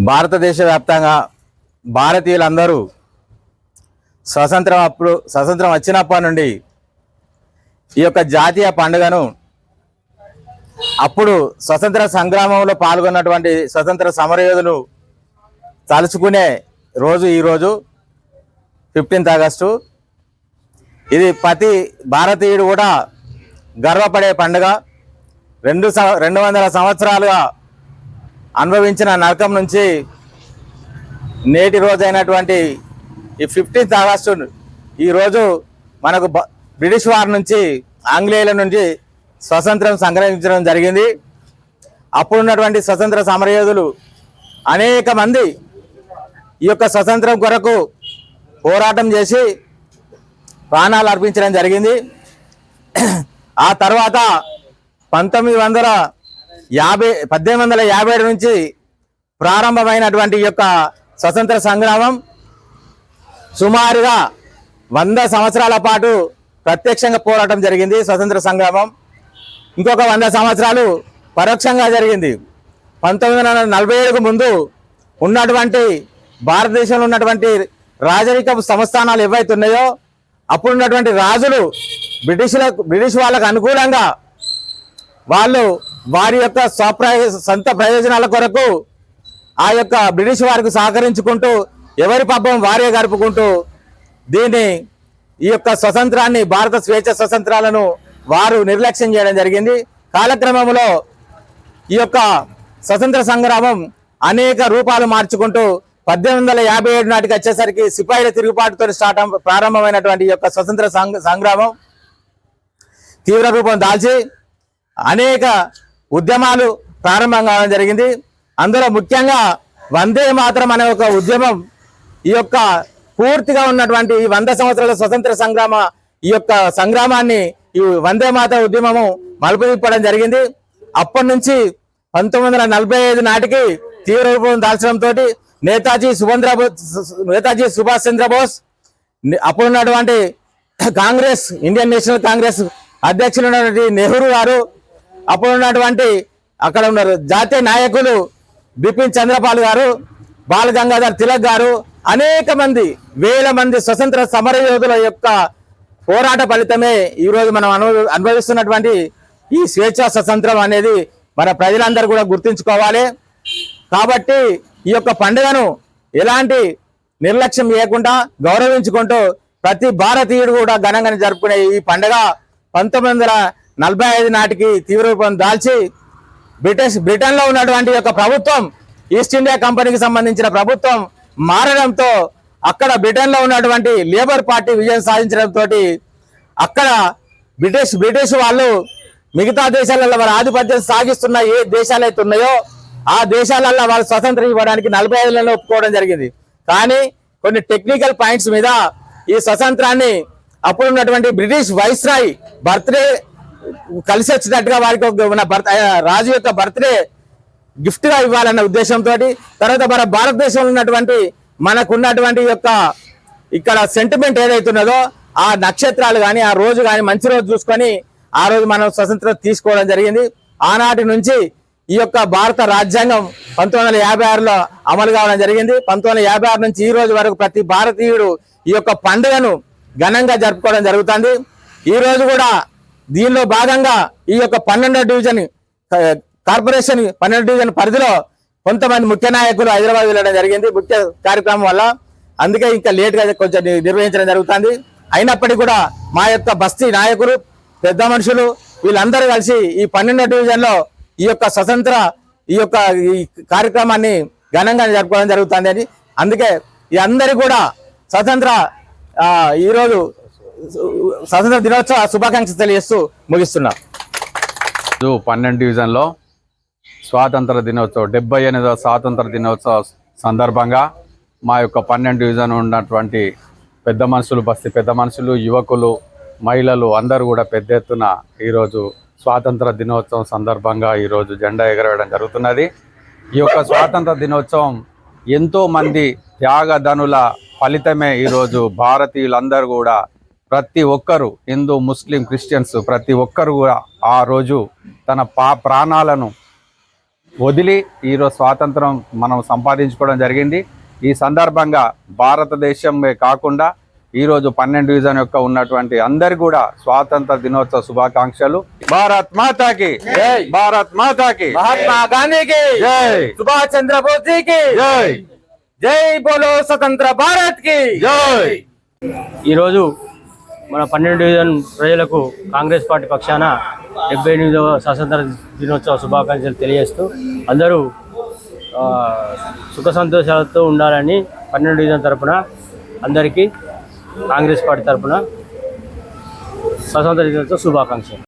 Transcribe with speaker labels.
Speaker 1: భారతదేశ వ్యాప్తంగా భారతీయులందరూ స్వతంత్రం వచ్చినప్పటి నుండి ఈ యొక్క జాతీయ పండుగను అప్పుడు స్వతంత్ర సంగ్రామంలో పాల్గొన్నటువంటి స్వతంత్ర సమరయోధులు తలుచుకునే రోజు ఈరోజు 15th ఆగస్టు. ఇది ప్రతి భారతీయుడు కూడా గర్వపడే పండుగ. 200 సంవత్సరాలుగా అనుభవించిన నరకం నుంచి నేటి రోజైనటువంటి ఈ 15th ఆగస్టు ఈరోజు మనకు బ్రిటిష్ వారి నుంచి, ఆంగ్లేయుల నుంచి స్వతంత్రం సంగ్రహించడం జరిగింది. అప్పుడున్నటువంటి స్వతంత్ర సమరయోధులు అనేక మంది ఈ యొక్క స్వతంత్రం కొరకు పోరాటం చేసి ప్రాణాలు అర్పించడం జరిగింది. ఆ తర్వాత 1857 నుంచి ప్రారంభమైనటువంటి ఈ యొక్క స్వతంత్ర సంగ్రామం సుమారుగా 100 సంవత్సరాల పాటు ప్రత్యక్షంగా పోరాటం జరిగింది. స్వతంత్ర సంగ్రామం ఇంకొక 100 సంవత్సరాలు పరోక్షంగా జరిగింది. 1947కు ముందు ఉన్నటువంటి భారతదేశంలో ఉన్నటువంటి రాజరిక సంస్థానాలు ఏవైతే ఉన్నాయో అప్పుడున్నటువంటి రాజులు బ్రిటిష్ వాళ్ళకు అనుకూలంగా వాళ్ళు వారి యొక్క సొంత ప్రయోజనాల కొరకు ఆ యొక్క బ్రిటిష్ వారికి సహకరించుకుంటూ ఎవరి పబ్బం వారే గడుపుకుంటూ ఈ యొక్క స్వతంత్రాన్ని, భారత స్వేచ్ఛ స్వతంత్రాలను వారు నిర్లక్ష్యం చేయడం జరిగింది. కాలక్రమంలో ఈ యొక్క స్వతంత్ర సంగ్రామం అనేక రూపాలు మార్చుకుంటూ 1857 నాటికి వచ్చేసరికి సిపాయిల తిరుగుబాటుతో ప్రారంభమైనటువంటి ఈ యొక్క స్వతంత్ర సంగ్రామం తీవ్ర రూపం దాల్చి అనేక ఉద్యమాలు ప్రారంభం కావడం జరిగింది. అందులో ముఖ్యంగా వందే మాతరం అనే ఒక ఉద్యమం ఈ యొక్క పూర్తిగా ఉన్నటువంటి ఈ 100 సంవత్సరాల స్వతంత్ర ఈ యొక్క సంగ్రామాన్ని ఈ వందే మాతర ఉద్యమము మలుపు తిప్పడం జరిగింది. అప్పటి నుంచి 1945 నాటికి తీవ్ర రూపం దాల్చడంతో నేతాజీ సుభాష్ చంద్రబోస్, అప్పుడున్నటువంటి కాంగ్రెస్, ఇండియన్ నేషనల్ కాంగ్రెస్ అధ్యక్షులు ఉన్నటువంటి నెహ్రూ గారు, అప్పుడున్నటువంటి అక్కడ ఉన్నారు జాతీయ నాయకులు బిపిన్ చంద్రపాల్ గారు, బాల్ గంగాధర్ తిలక్ గారు, అనేక మంది, వేల మంది స్వతంత్ర సమరయోధుల యొక్క పోరాట ఫలితమే ఈరోజు మనం అనుభవిస్తున్నటువంటి ఈ స్వేచ్ఛా స్వతంత్రం అనేది మన ప్రజలందరూ కూడా గుర్తుంచుకోవాలి. కాబట్టి ఈ యొక్క పండుగను ఎలాంటి నిర్లక్ష్యం చేయకుండా గౌరవించుకుంటూ ప్రతి భారతీయుడు కూడా ఘనంగా జరుపుకునే ఈ పండుగ 1945 నాటికి తీవ్ర రూపం దాల్చి బ్రిటన్లో ఉన్నటువంటి యొక్క ప్రభుత్వం, ఈస్ట్ ఇండియా కంపెనీకి సంబంధించిన ప్రభుత్వం మారడంతో అక్కడ బ్రిటన్లో ఉన్నటువంటి లేబర్ పార్టీ విజయం సాధించడంతో అక్కడ బ్రిటిష్ వాళ్ళు మిగతా దేశాలలో వారి ఆధిపత్యం సాగిస్తున్న ఏ దేశాలు అయితే ఉన్నాయో ఆ దేశాలలో వాళ్ళు స్వతంత్రం ఇవ్వడానికి 45 ఒప్పుకోవడం జరిగింది. కానీ కొన్ని టెక్నికల్ పాయింట్స్ మీద ఈ స్వతంత్రాన్ని అప్పుడున్నటువంటి బ్రిటిష్ వైస్రాయ్ బర్త్డే కలిసి వచ్చినట్టుగా వారికి రాజు యొక్క బర్త్డే గిఫ్ట్ గా ఇవ్వాలన్న ఉద్దేశంతో, తర్వాత మన భారతదేశంలో ఉన్నటువంటి మనకున్నటువంటి యొక్క ఇక్కడ సెంటిమెంట్ ఏదైతున్నదో ఆ నక్షత్రాలు కానీ ఆ రోజు కానీ మంచి రోజు చూసుకొని ఆ రోజు మనం స్వతంత్రం తీసుకోవడం జరిగింది. ఆనాటి నుంచి ఈ యొక్క భారత రాజ్యాంగం 1956లో అమలు కావడం జరిగింది. 1956 నుంచి ఈ రోజు వరకు ప్రతి భారతీయుడు ఈ యొక్క పండుగను ఘనంగా జరుపుకోవడం జరుగుతుంది. ఈ రోజు కూడా దీనిలో భాగంగా ఈ యొక్క 12వ డివిజన్ కార్పొరేషన్ 12వ డివిజన్ పరిధిలో కొంతమంది ముఖ్య నాయకులు హైదరాబాద్ వెళ్ళడం జరిగింది ముఖ్య కార్యక్రమం వల్ల. అందుకే ఇంకా లేట్గా కొంచెం నిర్వహించడం జరుగుతుంది. అయినప్పటికీ కూడా మా యొక్క బస్తీ నాయకులు, పెద్ద మనుషులు వీళ్ళందరూ కలిసి ఈ 12వ డివిజన్లో ఈ యొక్క ఈ కార్యక్రమాన్ని ఘనంగా జరుపుకోవడం జరుగుతుంది అని, అందుకే ఈ అందరికీ కూడా ఈరోజు స్వతంత్ర దినోత్సవ శుభాకాంక్షలు తెలియజేస్తూ ముగిస్తున్నా.
Speaker 2: 12 డివిజన్లో స్వాతంత్ర దినోత్సవం 78వ స్వాతంత్ర దినోత్సవ సందర్భంగా మా యొక్క 12 డివిజన్ ఉన్నటువంటి పెద్ద మనుషులు, బస్తీ పెద్ద మనుషులు, యువకులు, మహిళలు అందరూ కూడా పెద్ద ఎత్తున ఈరోజు స్వాతంత్ర దినోత్సవం సందర్భంగా ఈరోజు జెండా ఎగరవేయడం జరుగుతున్నది. ఈ యొక్క స్వాతంత్ర దినోత్సవం ఎంతోమంది త్యాగధనుల ఫలితమే. ఈరోజు భారతీయులందరూ కూడా ప్రతి ఒక్కరు, హిందూ, ముస్లిం, క్రిస్టియన్స్ ప్రతి ఒక్కరు కూడా ఆ రోజు తన ప్రాణాలను వదిలి ఈరోజు స్వాతంత్రం మనం సంపాదించుకోవడం జరిగింది. ఈ సందర్భంగా భారతదేశమే కాకుండా ఈరోజు 12 డివిజన్ యొక్క ఉన్నటువంటి అందరు కూడా స్వాతంత్ర దినోత్సవ శుభాకాంక్షలు. భారత్ మాతాకి జై, భారత్ మాతాకి,
Speaker 1: మహాత్మా గాంధీకి
Speaker 2: జై,
Speaker 1: సుభాష్ చంద్రబోస్కి
Speaker 2: జై,
Speaker 1: జై బోలో స్వతంత్ర భారత్ కి
Speaker 2: జై.
Speaker 3: ఈరోజు మన 12 డివిజన్ ప్రజలకు కాంగ్రెస్ పార్టీ పక్షాన 78వ స్వాతంత్ర దినోత్సవ శుభాకాంక్షలు తెలియజేస్తూ అందరూ సుఖ సంతోషాలతో ఉండాలని 12 డివిజన్ తరపున అందరికీ కాంగ్రెస్ పార్టీ తరపున స్వాతంత్ర దినోత్సవ శుభాకాంక్షలు.